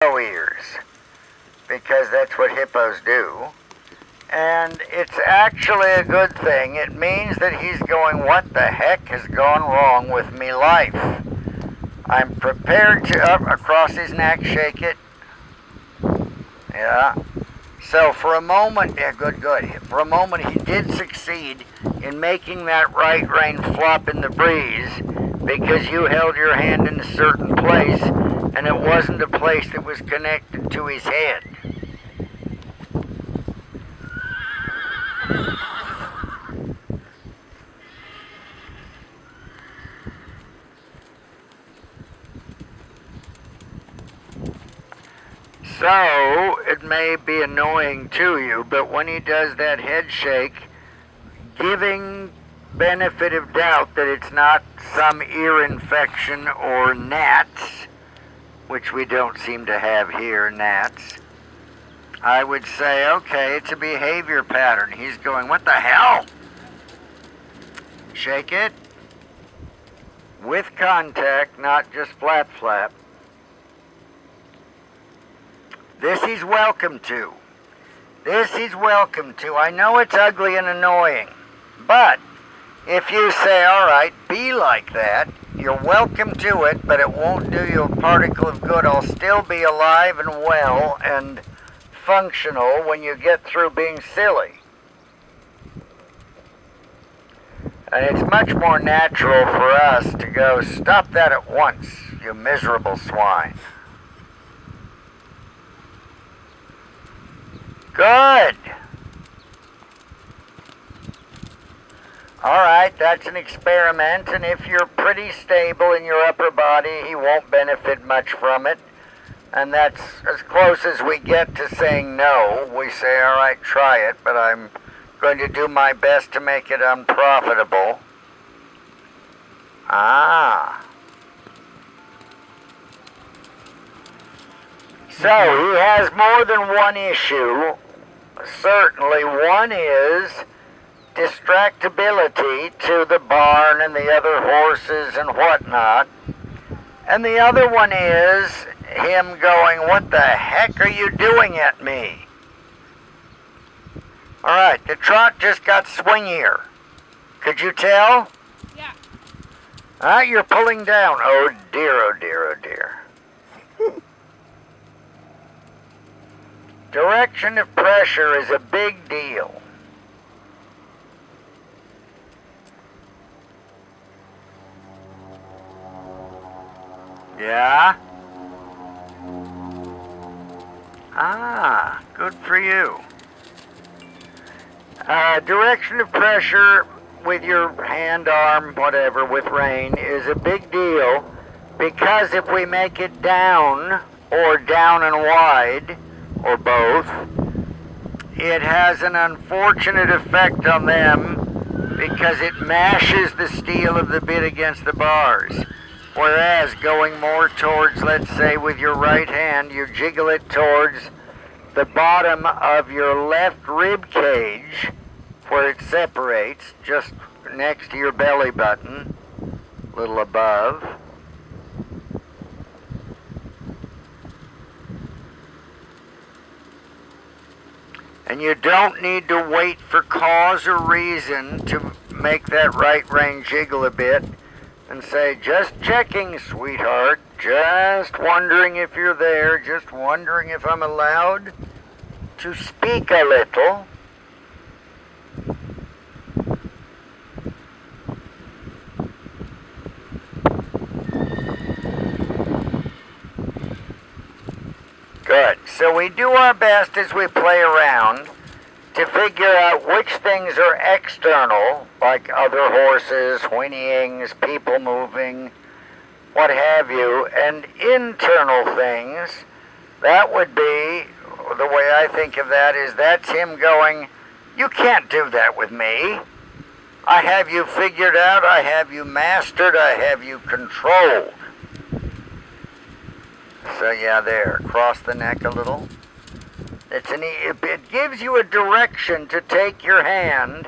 ears, because that's what hippos do. And it's actually a good thing. It means that he's going, what the heck has gone wrong with me life? I'm prepared to, up across his neck, shake it. Yeah. So for a moment, yeah, good. For a moment, he did succeed in making that right rein flop in the breeze because you held your hand in a certain place and it wasn't a place that was connected to his head. So, it may be annoying to you, but when he does that head shake, giving benefit of doubt that it's not some ear infection or gnats, which we don't seem to have here, gnats, I would say, okay, it's a behavior pattern. He's going, what the hell? Shake it with contact, not just flap flap. This he's welcome to. This he's welcome to. I know it's ugly and annoying, but if you say, all right, be like that, you're welcome to it, but it won't do you a particle of good. I'll still be alive and well and functional when you get through being silly. And it's much more natural for us to go, stop that at once, you miserable swine. Good. All right, that's an experiment, and if you're pretty stable in your upper body, he won't benefit much from it. And that's as close as we get to saying no. We say, all right, try it, but I'm going to do my best to make it unprofitable. Ah. So he has more than one issue. Certainly one is distractibility to the barn and the other horses and whatnot. And the other one is him going, what the heck are you doing at me? All right, the trot just got swingier. Could you tell? Yeah. You're pulling down. Oh dear, oh dear, oh dear. Direction of pressure is a big deal. Yeah? Ah, good for you. Direction of pressure with your hand, arm, whatever, with rein is a big deal because if we make it down or down and wide, or both, it has an unfortunate effect on them because it mashes the steel of the bit against the bars. Whereas going more towards, let's say with your right hand, you jiggle it towards the bottom of your left rib cage where it separates, just next to your belly button, a little above. And you don't need to wait for cause or reason to make that right rein jiggle a bit and say, just checking, sweetheart, just wondering if you're there, just wondering if I'm allowed to speak a little. Good. So we do our best as we play around to figure out which things are external, like other horses, whinnyings, people moving, what have you, and internal things. That would be, the way I think of that is that's him going, you can't do that with me. I have you figured out, I have you mastered, I have you controlled. So yeah, there, cross the neck a little. It gives you a direction to take your hand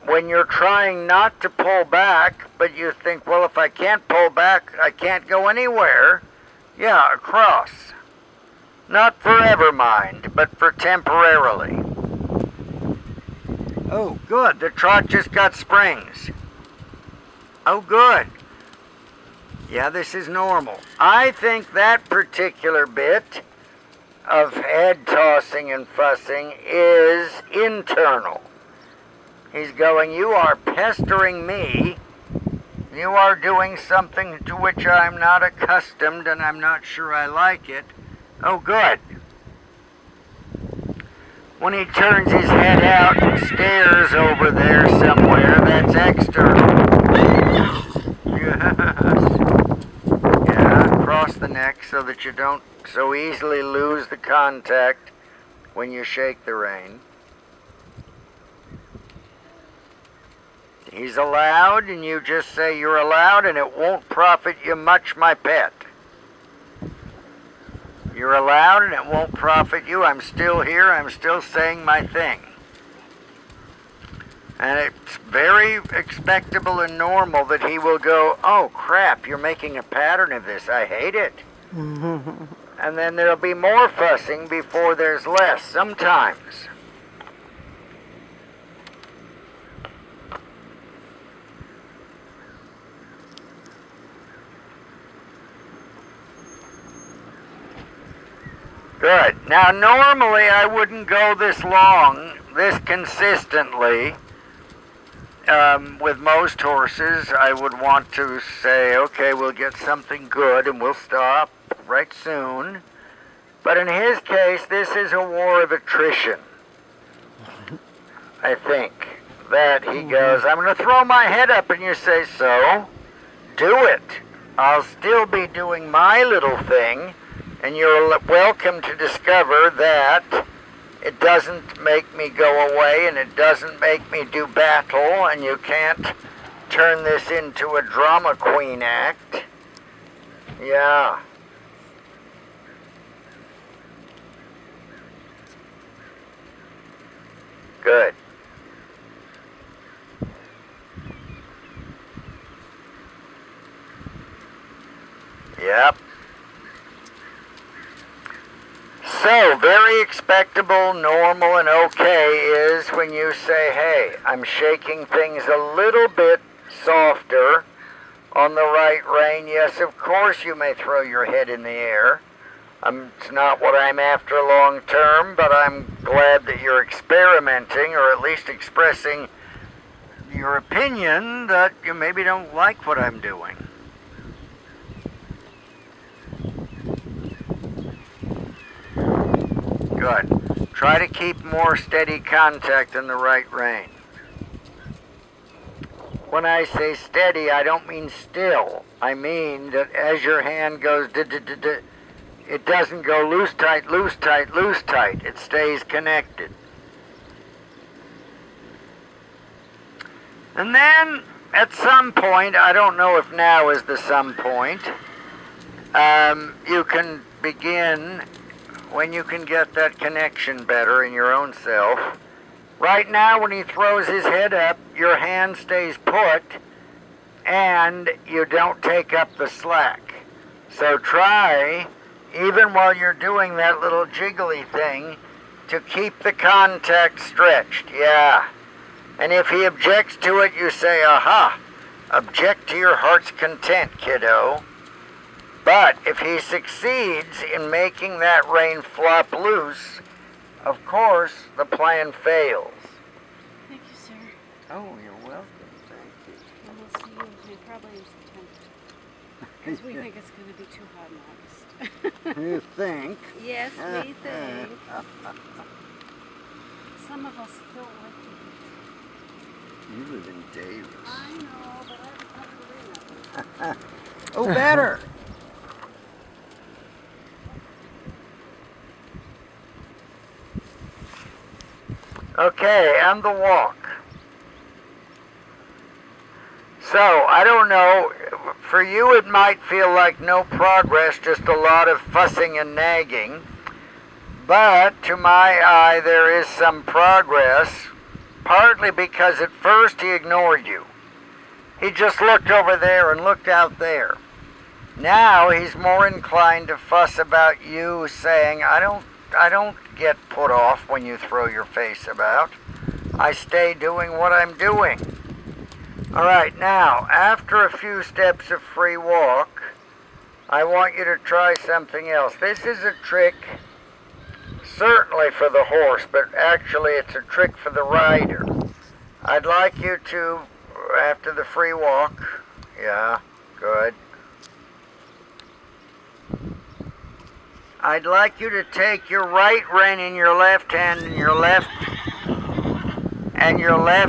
when you're trying not to pull back, but you think, well, if I can't pull back, I can't go anywhere. Yeah, across. Not forever, mind, but for temporarily. Oh, good. The trot just got springs. Oh, good. Yeah, this is normal. I think that particular bit of head tossing and fussing is internal. He's going, you are pestering me. You are doing something to which I'm not accustomed and I'm not sure I like it. Oh, good. When he turns his head out and stares over there somewhere, that's external. Yes. Yeah, across the neck so that you don't so easily lose the contact when you shake the rein. He's allowed, and you just say you're allowed, and it won't profit you much, my pet. You're allowed, and it won't profit you. I'm still here. I'm still saying my thing. And it's very expectable and normal that he will go, oh, crap, you're making a pattern of this. I hate it. And then there'll be more fussing before there's less, sometimes. Good. Now, normally I wouldn't go this long, this consistently. With most horses, I would want to say, okay, we'll get something good and we'll stop right soon. But in his case, this is a war of attrition. I think that he goes, I'm going to throw my head up, and you say, so, do it. I'll still be doing my little thing, and you're welcome to discover that it doesn't make me go away, and it doesn't make me do battle, and you can't turn this into a drama queen act. Yeah. Good. Yep. So, very expectable, normal, and okay is when you say, hey, I'm shaking things a little bit softer on the right rein. Yes, of course you may throw your head in the air. It's not what I'm after long term, but I'm glad that you're experimenting, or at least expressing your opinion that you maybe don't like what I'm doing. Good. Try to keep more steady contact in the right rein. When I say steady, I don't mean still. I mean that as your hand goes, it doesn't go loose, tight, loose, tight, loose, tight. It stays connected. And then, at some point, I don't know if now is the some point, you can begin, when you can get that connection better in your own self. Right now, when he throws his head up, your hand stays put, and you don't take up the slack. So try, even while you're doing that little jiggly thing, to keep the contact stretched. Yeah. And if he objects to it, you say, aha, object to your heart's content, kiddo. But if he succeeds in making that rein flop loose, of course, the plan fails. Thank you, sir. Oh, you're welcome. Thank you. And we'll see you in probably in September. Because we think it's going to be too hot in August. You think? Yes, we think. Some of us don't like to You live in Davis. I know, but I don't really Oh, better. Okay, and the walk. So, I don't know, for you it might feel like no progress, just a lot of fussing and nagging. But to my eye, there is some progress, partly because at first he ignored you. He just looked over there and looked out there. Now he's more inclined to fuss about you, saying, I don't get put off when you throw your face about. I stay doing what I'm doing. All right, now, after a few steps of free walk, I want you to try something else. This is a trick certainly for the horse, but actually it's a trick for the rider. I'd like you to, after the free walk, yeah, good. I'd like you to take your right rein in your left hand and your left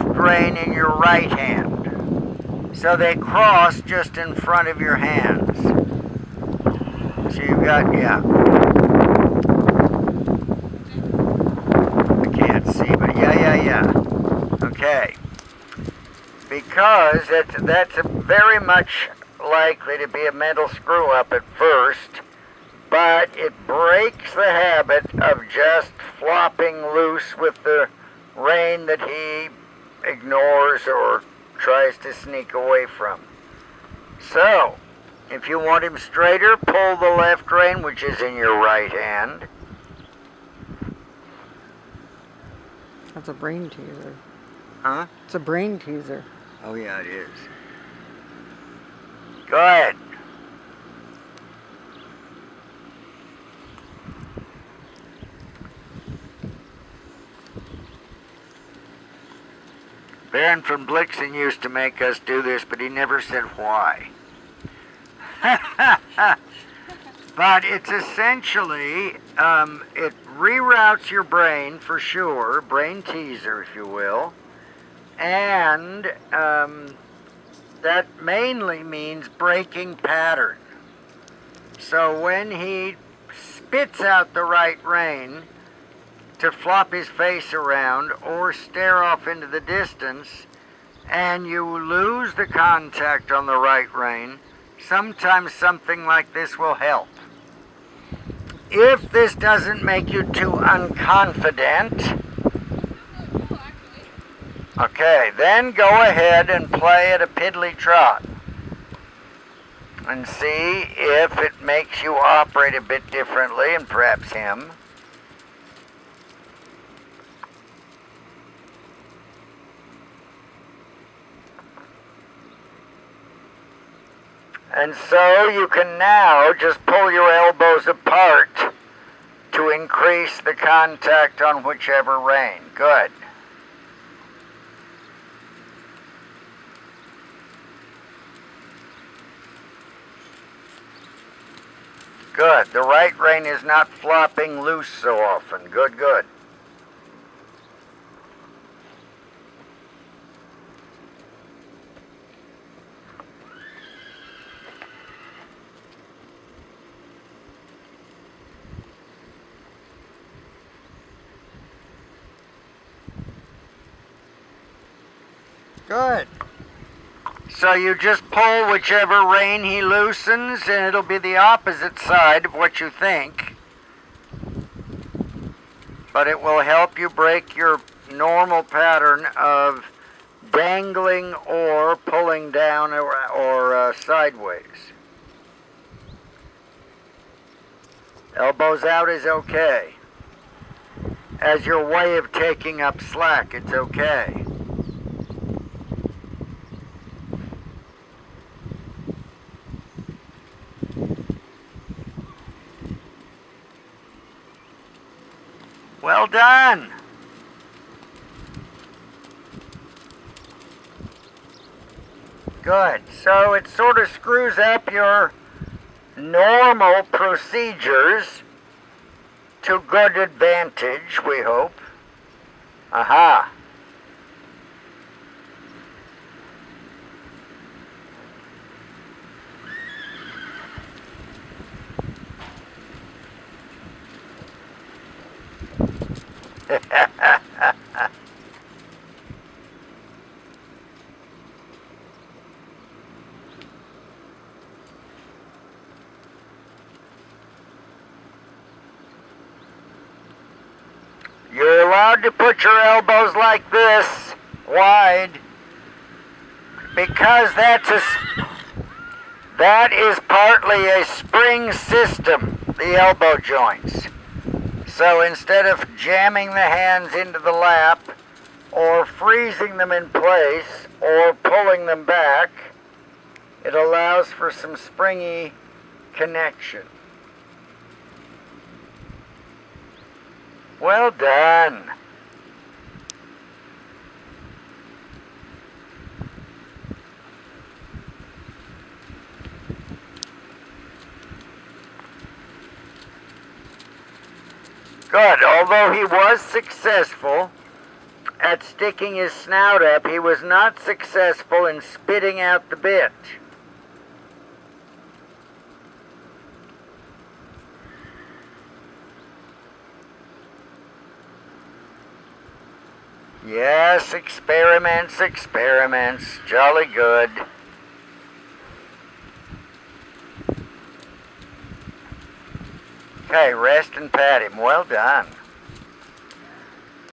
rein in your right hand. So they cross just in front of your hands. So you've got, yeah. I can't see, but yeah. Okay. Because that's very much likely to be a mental screw up at first, but it breaks the habit of just flopping loose with the rein that he ignores or tries to sneak away from. So, if you want him straighter, pull the left rein, which is in your right hand. That's a brain teaser. Huh? It's a brain teaser. Oh yeah, it is. Go ahead. Baron from Blixen used to make us do this, but he never said why. But it's essentially, it reroutes your brain for sure, brain teaser if you will, and that mainly means breaking pattern. So when he spits out the right rein to flop his face around or stare off into the distance, and you lose the contact on the right rein, sometimes something like this will help. If this doesn't make you too unconfident, okay, then go ahead and play at a piddly trot and see if it makes you operate a bit differently, and perhaps him. And so you can now just pull your elbows apart to increase the contact on whichever rein. Good. Good. The right rein is not flopping loose so often. Good, good. Good. So you just pull whichever rein he loosens, and it'll be the opposite side of what you think. But it will help you break your normal pattern of dangling or pulling down or sideways. Elbows out is okay. As your way of taking up slack, it's okay. Well done. Good. So it sort of screws up your normal procedures to good advantage, we hope. Aha. You're allowed to put your elbows like this, wide, because That is partly a spring system, the elbow joints. So instead of jamming the hands into the lap, or freezing them in place, or pulling them back, it allows for some springy connection. Well done. Good. Although he was successful at sticking his snout up, he was not successful in spitting out the bit. Yes, experiments, experiments. Jolly good. Okay, rest and pat him. Well done.